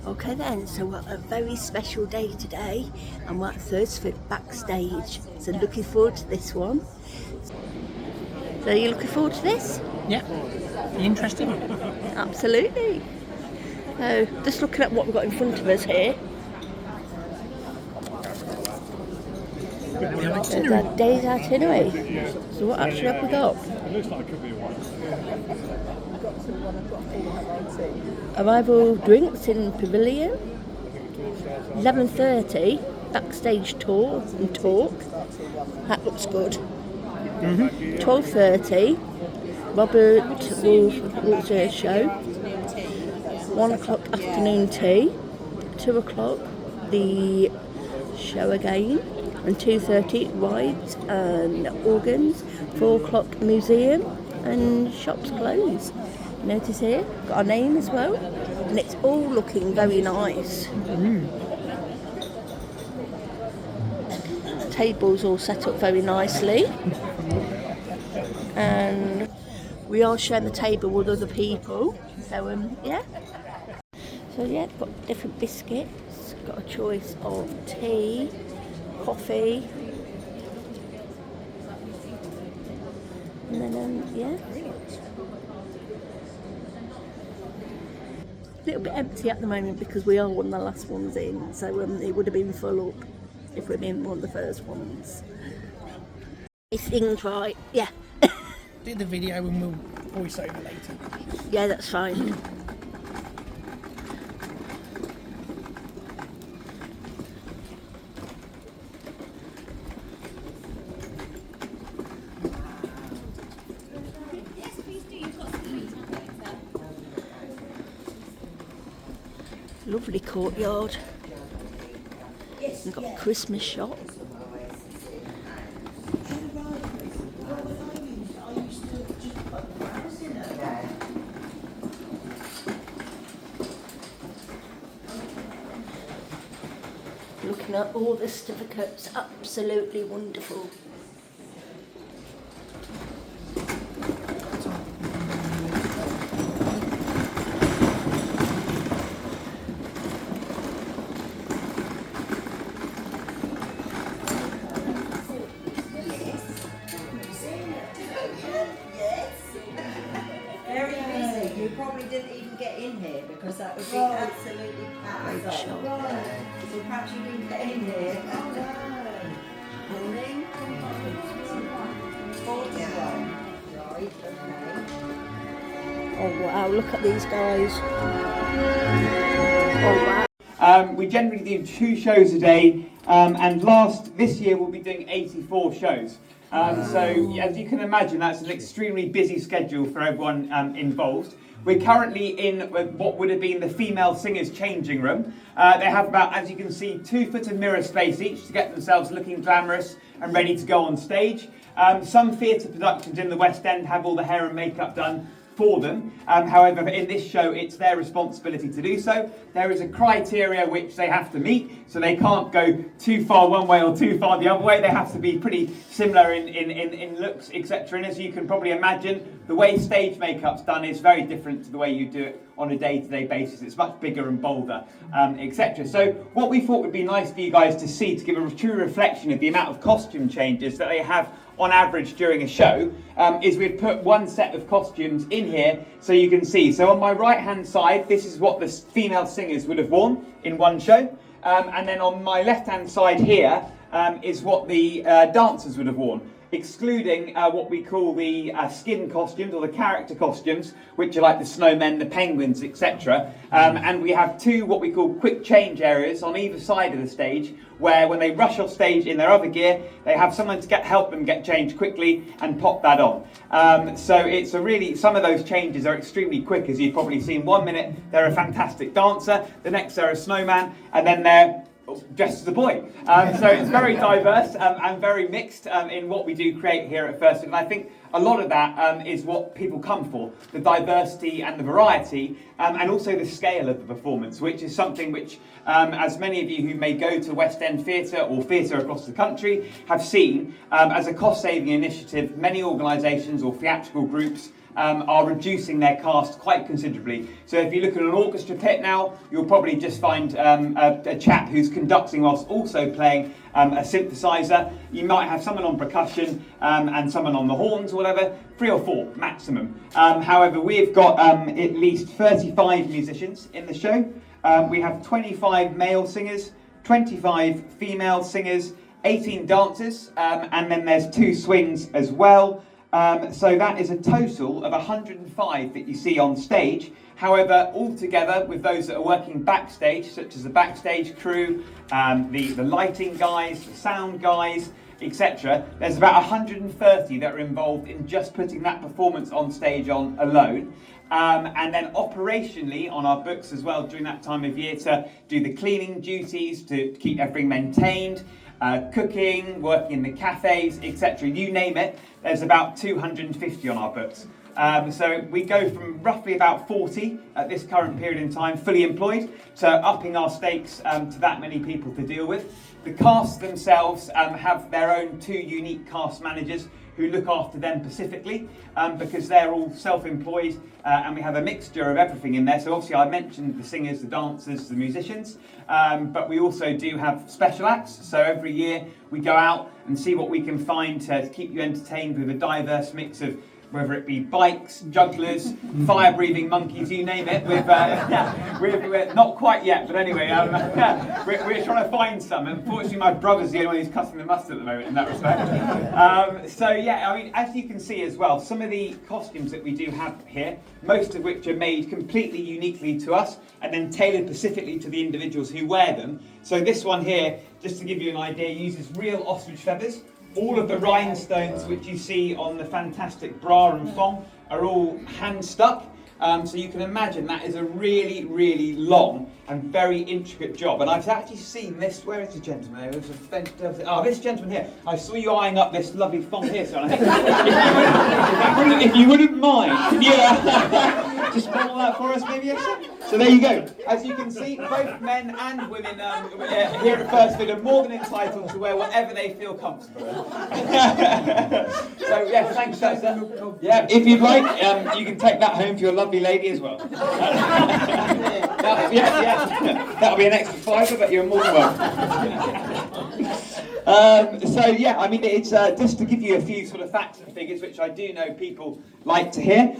Okay then, so we're a very special day today and we're at Thursford Backstage. So looking forward to this one. So are you looking forward to this? Yeah, interesting. Absolutely. So just looking at what we've got in front of us here. There's our day's itinerary. So what actually have we got? Arrival drinks in Pavilion. 11:30 backstage tour and talk. That looks good. 12:30 Robert Wultzer show. 1 o'clock afternoon tea. 2 o'clock the show again. And 2:30 rides and organs. 4 o'clock museum and shops close. Notice here, got our name as well, and it's all looking very nice. Tables all set up very nicely, and we are sharing the table with other people. So yeah. So yeah, got different biscuits. Got a choice of tea, coffee, and then yeah. A little bit empty at the moment because we are one of the last ones in, so it would have been full up if we'd been one of the first ones. It things right, yeah. Do the video and we'll voice over later. Yeah, that's fine. Lovely courtyard. We've got a Christmas shop. Looking at all the certificates, absolutely wonderful. You probably didn't even get in here because that would be absolutely packed. So perhaps you didn't get in here. Oh no. Morning. 41. Right, okay. Oh wow, look at these guys. Oh wow. We generally do 2 shows a day, and this year we'll be doing 84 shows. So as you can imagine, that's an extremely busy schedule for everyone involved. We're currently in what would have been the female singers' changing room. They have about, as you can see, 2 foot of mirror space each to get themselves looking glamorous and ready to go on stage. Some theatre productions in the West End have all the hair and makeup done for them. However, in this show, it's their responsibility to do so. There is a criteria which they have to meet, so they can't go too far one way or too far the other way. They have to be pretty similar in looks, etc. And as you can probably imagine, the way stage makeup's done is very different to the way you do it on a day-to-day basis. It's much bigger and bolder, etc. So what we thought would be nice for you guys to see, to give a true reflection of the amount of costume changes that they have on average during a show, is we've put one set of costumes in here so you can see. So on my right hand side, this is what the female singers would have worn in one show, and then on my left hand side here is what the dancers would have worn, excluding what we call the skin costumes or the character costumes, which are like the snowmen, the penguins, etc. And we have 2 what we call quick change areas on either side of the stage, where when they rush off stage in their other gear, they have someone to help them get changed quickly and pop that on. So it's some of those changes are extremely quick, as you've probably seen. 1 minute they're a fantastic dancer, the next they're a snowman, and then they're dressed as a boy. So it's very diverse and very mixed in what we do create here at Thursford. And I think a lot of that is what people come for, the diversity and the variety, and also the scale of the performance, which is something which, as many of you who may go to West End theatre or theatre across the country have seen, as a cost-saving initiative, many organisations or theatrical groups are reducing their cast quite considerably. So if you look at an orchestra pit now, you'll probably just find a chap who's conducting whilst also playing a synthesizer. You might have someone on percussion and someone on the horns or whatever, 3 or 4 maximum. However, we've got at least 35 musicians in the show. We have 25 male singers, 25 female singers, 18 dancers, and then there's 2 swings as well. So that is a total of 105 that you see on stage. However, all together with those that are working backstage, such as the backstage crew, the lighting guys, the sound guys, etc., there's about 130 that are involved in just putting that performance on stage on alone. And then operationally on our books as well during that time of year to do the cleaning duties, to keep everything maintained, cooking, working in the cafes, etc. You name it, there's about 250 on our books. So we go from roughly about 40 at this current period in time, fully employed, to upping our stakes to that many people to deal with. The casts themselves have their own 2 unique cast managers who look after them specifically because they're all self-employed and we have a mixture of everything in there. So obviously I mentioned the singers, the dancers, the musicians, but we also do have special acts. So every year we go out and see what we can find to keep you entertained with a diverse mix of whether it be bikes, jugglers, fire-breathing monkeys, you name it. We're not quite yet, but anyway, we're trying to find some. Unfortunately, my brother's the only one who's cutting the mustard at the moment in that respect. So yeah, I mean, as you can see as well, some of the costumes that we do have here, most of which are made completely uniquely to us and then tailored specifically to the individuals who wear them. So this one here, just to give you an idea, uses real ostrich feathers. All of the rhinestones which you see on the fantastic bra and thong are all hand stuck. So you can imagine that is a really, really long and very intricate job. And I've actually seen this, where is the gentleman? This gentleman here. I saw you eyeing up this lovely thong here, so if you wouldn't mind, can you just model that for us maybe? So there you go. As you can see, both men and women here at Thursford are more than entitled to wear whatever they feel comfortable in. So yeah, thanks sir. Yeah, if you'd like, you can take that home for your lovely lady as well. That'll be an extra £5, but you're more than welcome. So yeah, I mean, it's just to give you a few sort of facts and figures, which I do know people like to hear.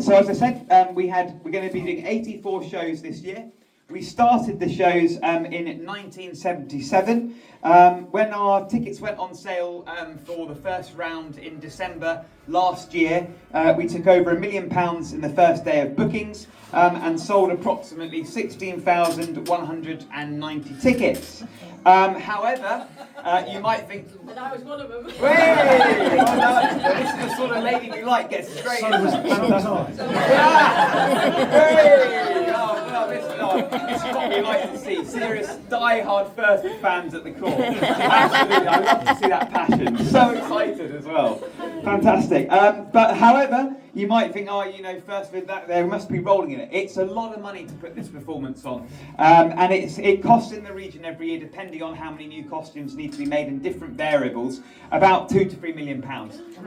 So as I said, we're going to be doing 84 shows this year. We started the shows in 1977 when our tickets went on sale for the first round in December last year. We took over £1 million in the first day of bookings and sold approximately 16,190 tickets. However, you might think, and I was one of them. this is the sort of lady we like, gets straight in. This is what we like to see. Serious, die-hard Thursford fans at the core. Absolutely, I love to see that passion. So excited as well. Fantastic. But however, you might think, Thursford, they must be rolling in it. It's a lot of money to put this performance on. And it costs in the region every year, depending on how many new costumes need to be made and different variables, about £2 to £3 million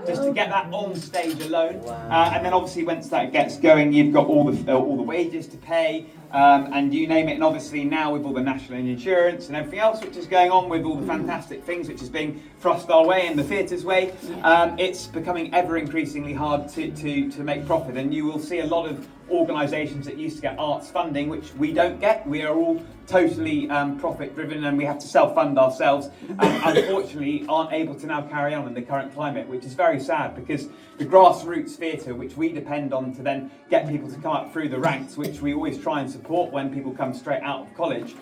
just to get that on stage alone. And then obviously once that gets going, you've got all the wages to pay. And you name it, and obviously now with all the national insurance and everything else which is going on with all the fantastic things which is being thrust our way and the theatre's way, it's becoming ever increasingly hard to make profit. And you will see a lot of organisations that used to get arts funding, which we don't get. We are all totally profit driven and we have to self-fund ourselves, and unfortunately aren't able to now carry on in the current climate, which is very sad because the grassroots theatre, which we depend on to then get people to come up through the ranks, which we always try and support when people come straight out of college,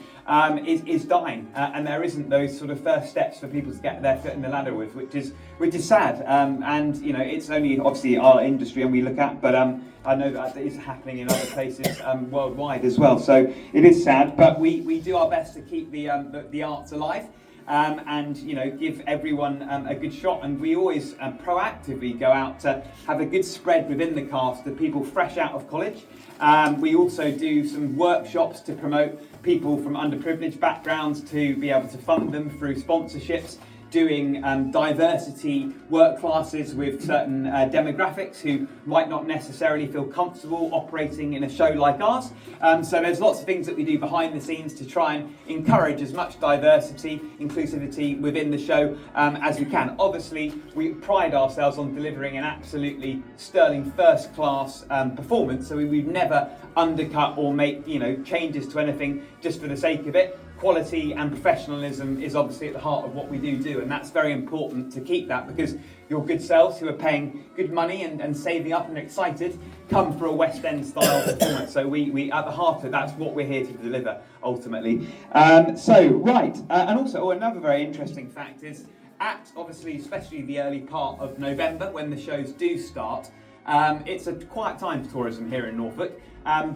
is dying, and there isn't those sort of first steps for people to get their foot in the ladder with, which is sad. And it's only obviously our industry and we look at, but I know that it is happening in other places worldwide as well. So it is sad, but we do our best to keep the arts alive. And give everyone a good shot, and we always proactively go out to have a good spread within the cast of people fresh out of college. We also do some workshops to promote people from underprivileged backgrounds to be able to fund them through sponsorships doing diversity work classes with certain demographics who might not necessarily feel comfortable operating in a show like ours. So there's lots of things that we do behind the scenes to try and encourage as much diversity, inclusivity within the show as we can. Obviously, we pride ourselves on delivering an absolutely sterling first-class performance, so we've never undercut or make changes to anything just for the sake of it. Quality and professionalism is obviously at the heart of what we do, and that's very important to keep that, because your good selves who are paying good money and saving up and excited come for a West End style performance. So we at the heart of it, that's what we're here to deliver ultimately. And also another very interesting fact is obviously especially the early part of November when the shows do start, it's a quiet time for tourism here in Norfolk.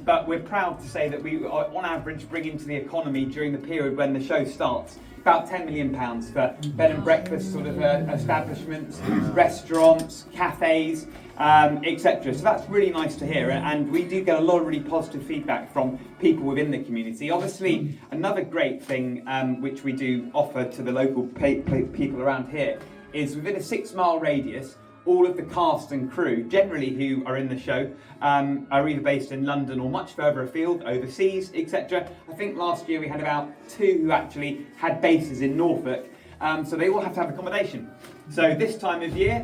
But we're proud to say that we, on average, bring into the economy during the period when the show starts about £10 million for bed and breakfast sort of establishments, restaurants, cafes, etc. So that's really nice to hear, and we do get a lot of really positive feedback from people within the community. Obviously, another great thing which we do offer to the local people around here is within a 6-mile radius, all of the cast and crew, generally who are in the show, are either based in London or much further afield, overseas, etc. I think last year we had about 2 who actually had bases in Norfolk, so they all have to have accommodation. So this time of year,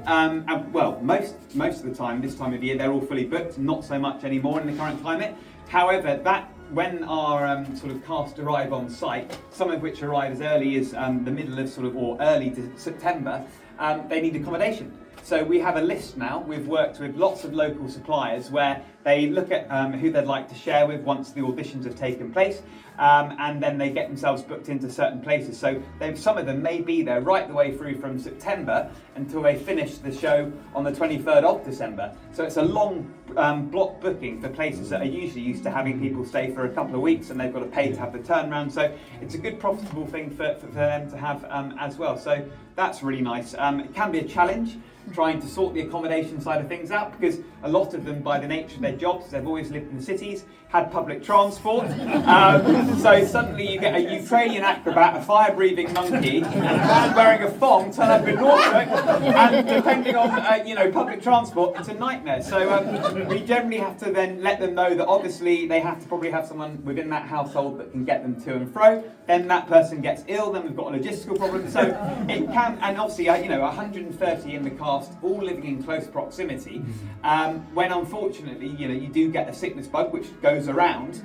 most of the time this time of year, they're all fully booked, not so much anymore in the current climate. However, when our sort of cast arrive on site, some of which arrive as early as the middle of or early to September, they need accommodation. So we have a list now. We've worked with lots of local suppliers where they look at who they'd like to share with once the auditions have taken place, and then they get themselves booked into certain places. So some of them may be there right the way through from September until they finish the show on the 23rd of December. So it's a long block booking for places that are usually used to having people stay for a couple of weeks, and they've got to pay to have the turnaround. So it's a good profitable thing for them to have as well. So that's really nice. It can be a challenge trying to sort the accommodation side of things out, because a lot of them, by the nature of their jobs, they've always lived in the cities, had public transport. So suddenly you get a Ukrainian acrobat, a fire-breathing monkey, and a man wearing a thong turn up in Norfolk, and depending on public transport, it's a nightmare. So we generally have to then let them know that obviously they have to probably have someone within that household that can get them to and fro. Then that person gets ill, then we've got a logistical problem. So it can, and obviously 130 in the cast, all living in close proximity. When unfortunately you do get a sickness bug which goes around,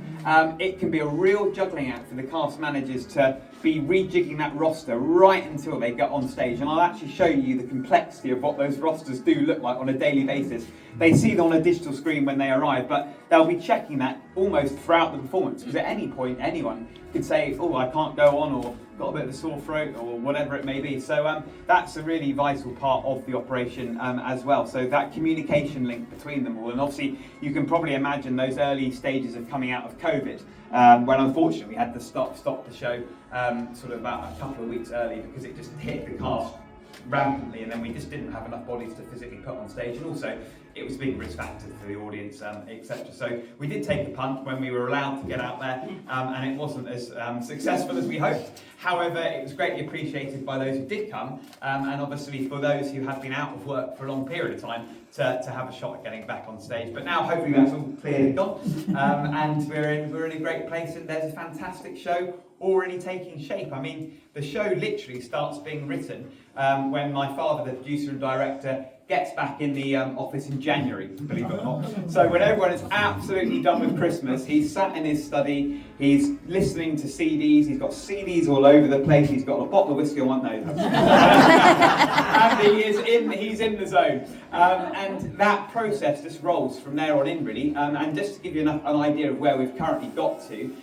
it can be a real juggling act for the cast managers to be rejigging that roster right until they get on stage. And I'll actually show you the complexity of what those rosters do look like on a daily basis. They see them on a digital screen when they arrive, but they'll be checking that almost throughout the performance, because at any point anyone could say, oh, I can't go on, or got a bit of a sore throat, or whatever it may be. So that's a really vital part of the operation as well. So that communication link between them all, and obviously you can probably imagine those early stages of coming out of COVID, when unfortunately we had to stop the show sort of about a couple of weeks early, because it just hit the cast rampantly, and then we just didn't have enough bodies to physically put on stage, and also it was a big risk factor for the audience, etc. So we did take a punt when we were allowed to get out there, and it wasn't as successful as we hoped. However, it was greatly appreciated by those who did come, and obviously for those who had been out of work for a long period of time to have a shot at getting back on stage. But now hopefully that's all cleared and gone, and we're in a great place, and there's a fantastic show already taking shape. I mean, the show literally starts being written when my father, the producer and director, gets back in the office in January, believe it or not. So when everyone is absolutely done with Christmas, he's sat in his study, he's listening to CDs, he's got CDs all over the place, he's got a bottle of whiskey on one nose. And he's in the zone. And that process just rolls from there on in, really. And just to give you an idea of where we've currently got to,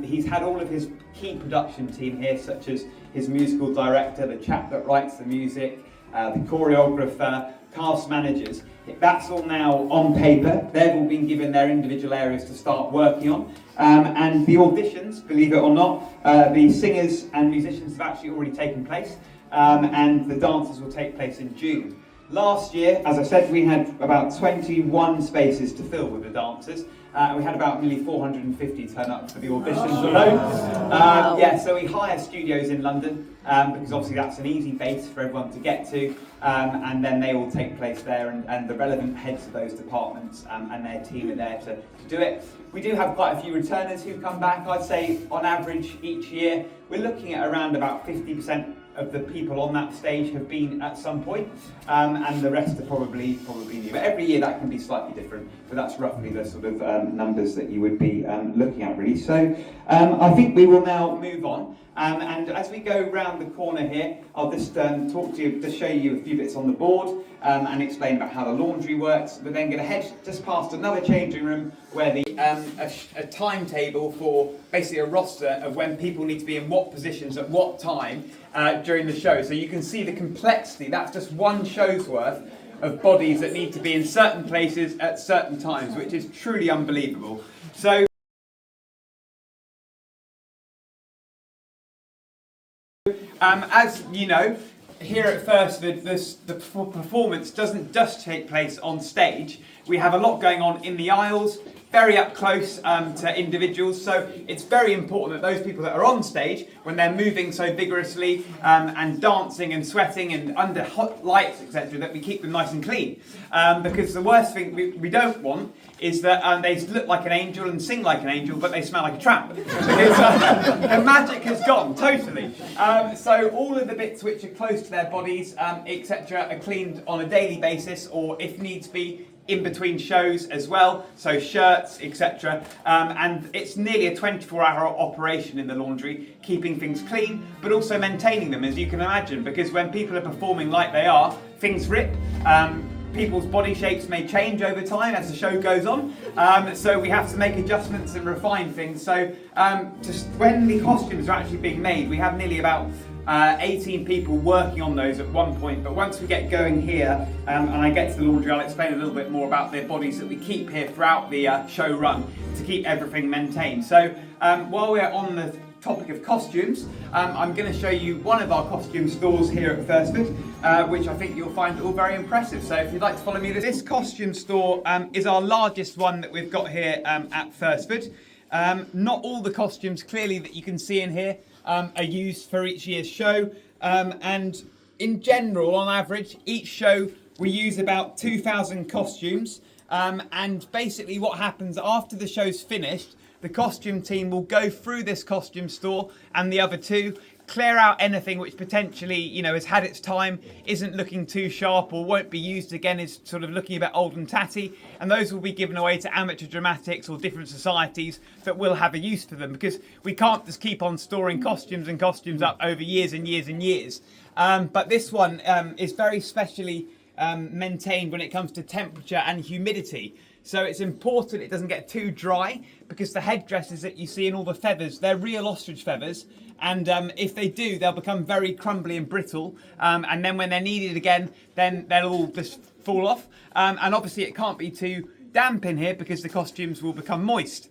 he's had all of his key production team here, such as his musical director, the chap that writes the music, the choreographer, cast managers. That's all now on paper. They've all been given their individual areas to start working on. And the auditions, believe it or not, the singers and musicians have actually already taken place, and the dances will take place in June. Last year, as I said, we had about 21 spaces to fill with the dancers, We had about nearly 450 turn up for the auditions alone. Yeah, so we hire studios in London because obviously that's an easy base for everyone to get to, and then they all take place there, and the relevant heads of those departments and their team are there to do it. We do have quite a few returners who come back. I'd say on average each year we're looking at around about 50% of the people on that stage have been at some point, and the rest are probably new. But every year that can be slightly different, but that's roughly the sort of numbers that you would be looking at, really. So I think we will now move on, and as we go round the corner here, I'll just talk to you, just show you a few bits on the board, and explain about how the laundry works. We're then going to head just past another changing room where the a timetable for basically a roster of when people need to be in what positions at what time during the show. So you can see the complexity. That's just one show's worth of bodies that need to be in certain places at certain times, which is truly unbelievable. So as you know, here at Thursford, the performance doesn't just take place on stage. We have a lot going on in the aisles, very up close to individuals, so it's very important that those people that are on stage, when they're moving so vigorously and dancing and sweating and under hot lights, etc., that we keep them nice and clean. Because the worst thing we don't want is that they look like an angel and sing like an angel, but they smell like a tramp. Because the magic has gone, totally. So all of the bits which are close to their bodies, etc., are cleaned on a daily basis, or if needs be, in between shows as well, so shirts, etc. And it's nearly a 24-hour operation in the laundry, keeping things clean, but also maintaining them, as you can imagine, because when people are performing like they are, things rip. People's body shapes may change over time as the show goes on, so we have to make adjustments and refine things. So just when the costumes are actually being made, we have nearly about 18 people working on those at one point, but once we get going here and I get to the laundry, I'll explain a little bit more about the bodies that we keep here throughout the show run to keep everything maintained. So while we're on the topic of costumes, I'm going to show you one of our costume stores here at Thursford, which I think you'll find all very impressive. So if you'd like to follow me, this costume store is our largest one that we've got here at Thursford. Not all the costumes clearly that you can see in here are used for each year's show, and in general, on average, each show we use about 2,000 costumes, and basically what happens after the show's finished, the costume team will go through this costume store and the other two, clear out anything which potentially, you know, has had its time, isn't looking too sharp or won't be used again, is sort of looking a bit old and tatty, and those will be given away to amateur dramatics or different societies that will have a use for them, because we can't just keep on storing costumes and costumes up over years and years and years. But this one is very specially maintained when it comes to temperature and humidity. So it's important it doesn't get too dry, because the headdresses that you see and all the feathers, they're real ostrich feathers, and if they do, they'll become very crumbly and brittle, and then when they're needed again, then they'll all just fall off. And obviously it can't be too damp in here because the costumes will become moist.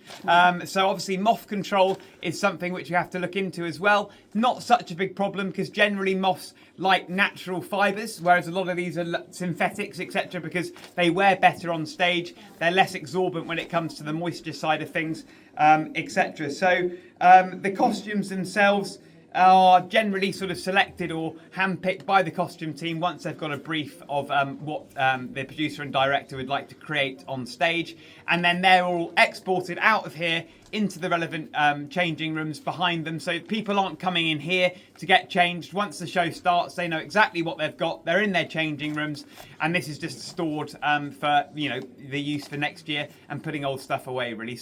So obviously moth control is something which you have to look into as well. Not such a big problem, because generally moths like natural fibres, whereas a lot of these are synthetics, etc., because they wear better on stage. They're less absorbent when it comes to the moisture side of things, etc. So the costumes themselves are generally sort of selected or handpicked by the costume team once they've got a brief of what the producer and director would like to create on stage, and then they're all exported out of here into the relevant changing rooms behind them, so people aren't coming in here to get changed. Once the show starts, they know exactly what they've got, they're in their changing rooms, and this is just stored for, you know, the use for next year and putting old stuff away, really.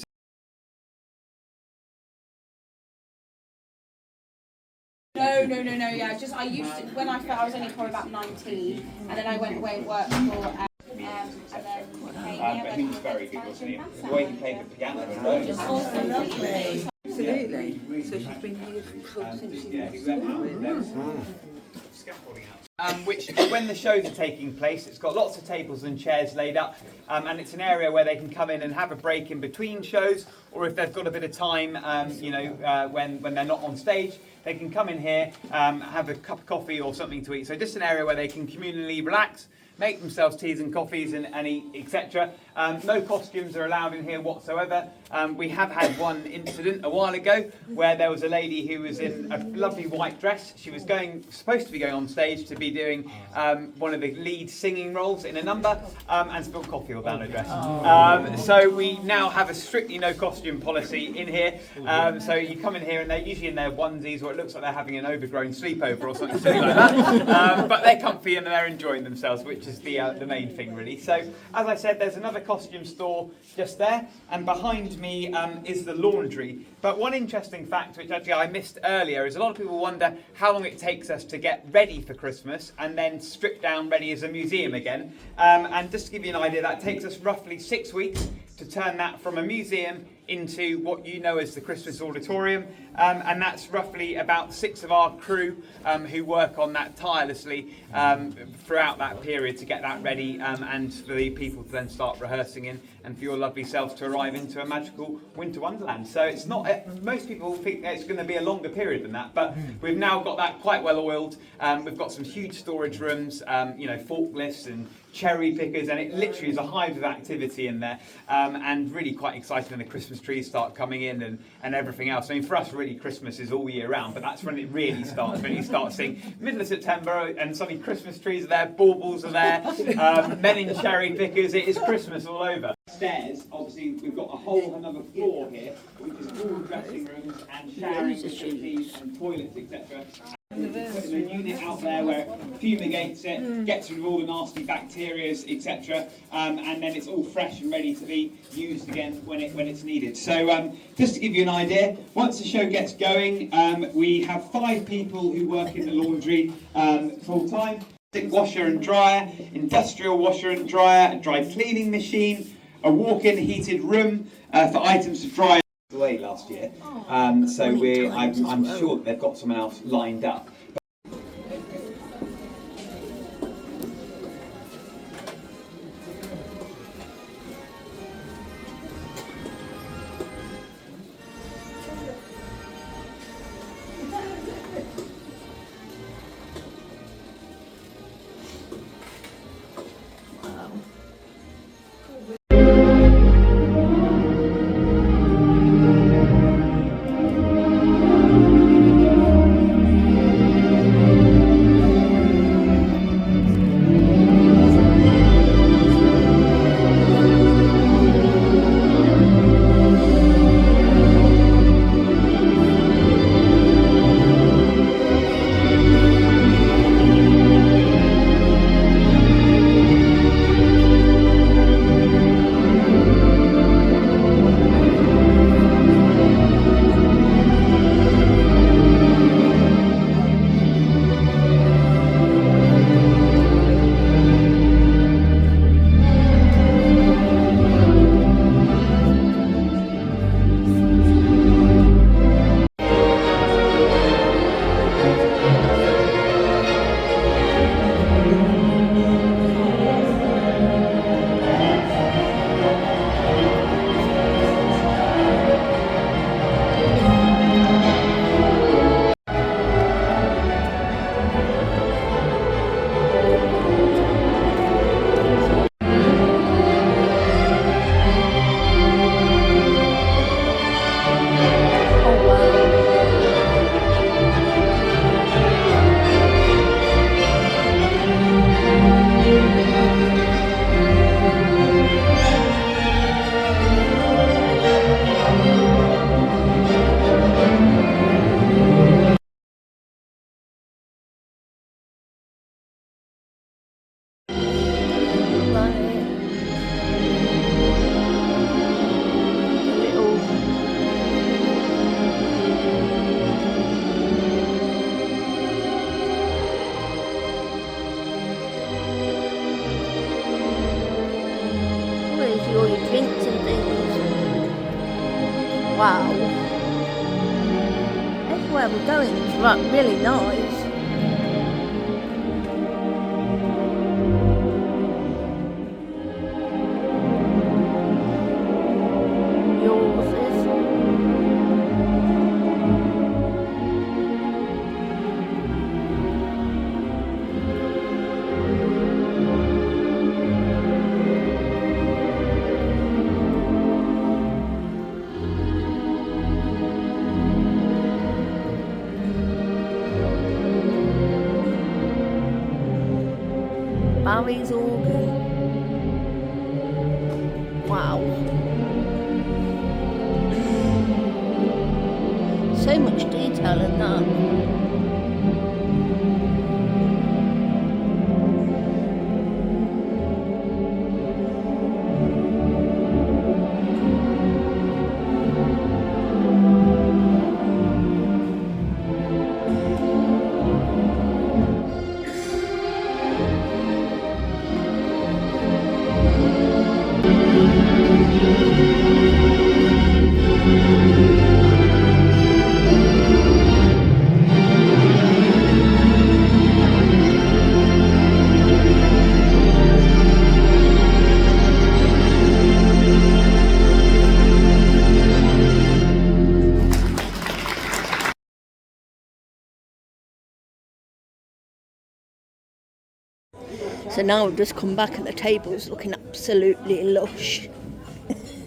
No, yeah, just I used to, when I was only probably about 19, and then I went away and worked for, and then he was very good, wasn't he? The way he played the piano alone. just also lovely. Absolutely. So she's been here since she was Scaffolding out. Which, when the shows are taking place, it's got lots of tables and chairs laid up, and it's an area where they can come in and have a break in between shows, or if they've got a bit of time, when they're not on stage, they can come in here, have a cup of coffee or something to eat. So just an area where they can communally relax, make themselves teas and coffees and eat, etc. No costumes are allowed in here whatsoever. We have had one incident a while ago where there was a lady who was in a lovely white dress. She was supposed to be going on stage to be doing one of the lead singing roles in a number, and spilled coffee all down her dress. So we now have a strictly no costume policy in here. So you come in here and they're usually in their onesies, or it looks like they're having an overgrown sleepover or something silly like that. But they're comfy and they're enjoying themselves, which is the main thing really. So as I said, there's another costume store just there, and behind me is the laundry. But one interesting fact, which actually I missed earlier, is a lot of people wonder how long it takes us to get ready for Christmas and then strip down ready as a museum again. And just to give you an idea, that takes us roughly 6 weeks to turn that from a museum into what you know as the Christmas auditorium, and that's roughly about 6 of our crew who work on that tirelessly throughout that period to get that ready, and for the people to then start rehearsing in, and for your lovely selves to arrive into a magical winter wonderland. So it's not, most people think it's going to be a longer period than that, but we've now got that quite well oiled. We've got some huge storage rooms, forklifts and cherry pickers, and it literally is a hive of activity in there, and really quite exciting when the Christmas trees start coming in and everything else. I mean, for us really Christmas is all year round, but that's when it really starts, when you start seeing middle of September and suddenly Christmas trees are there, baubles are there, men in cherry pickers, it is Christmas all over. Stairs, obviously we've got a whole another floor here, which is all dressing rooms and showering facilities and toilets, etc. Putting a unit out there where it fumigates it, gets rid of all the nasty bacteria, etc., and then it's all fresh and ready to be used again when it's needed. So just to give you an idea, once the show gets going, we have 5 people who work in the laundry full time. Washer and dryer, industrial washer and dryer, a dry cleaning machine, a walk-in heated room for items to dry away last year. So I'm sure that they've got someone else lined up. All your drinks and things. Wow. Everywhere we're going is really nice. Yours is. Harry's organ. Wow. So much detail in that. So now we've just come back and the table's looking absolutely lush.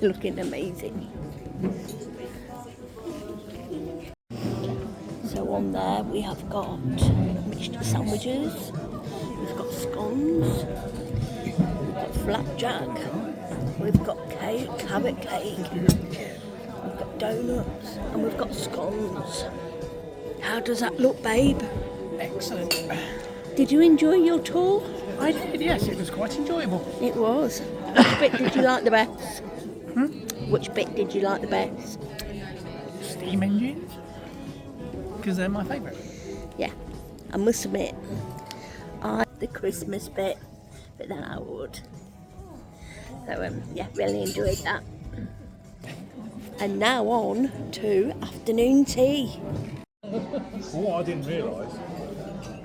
Looking amazing. So on there we have got mixed sandwiches, we've got scones, we've got flapjack, we've got cake, carrot cake, we've got donuts and we've got scones. How does that look, babe? Excellent. Did you enjoy your tour? I did, yes, it was quite enjoyable. It was. Which bit did you like the best? Which bit did you like the best? Steam engines, because they're my favourite. Yeah, I must admit, I like the Christmas bit, but then I would. So yeah, really enjoyed that. And now on to afternoon tea. Well, what I didn't realise,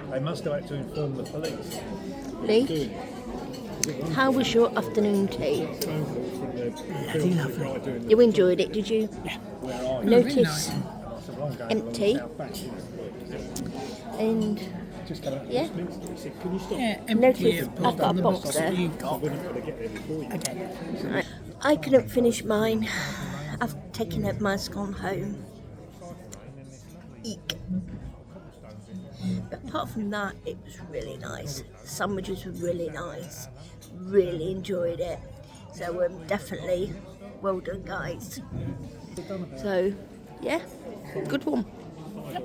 they must have had to inform the police. Lee, how was your afternoon tea? Bloody lovely. You enjoyed it, did you? Yeah. Notice empty. And yeah, Yeah, empty. notice I've got a box there. You've got. Okay. Right. I couldn't finish mine. I've taken out my scone home. Eek. But apart from that, it was really nice. The sandwiches were really nice. Really enjoyed it. So definitely well done, guys. So yeah, good one. Yep.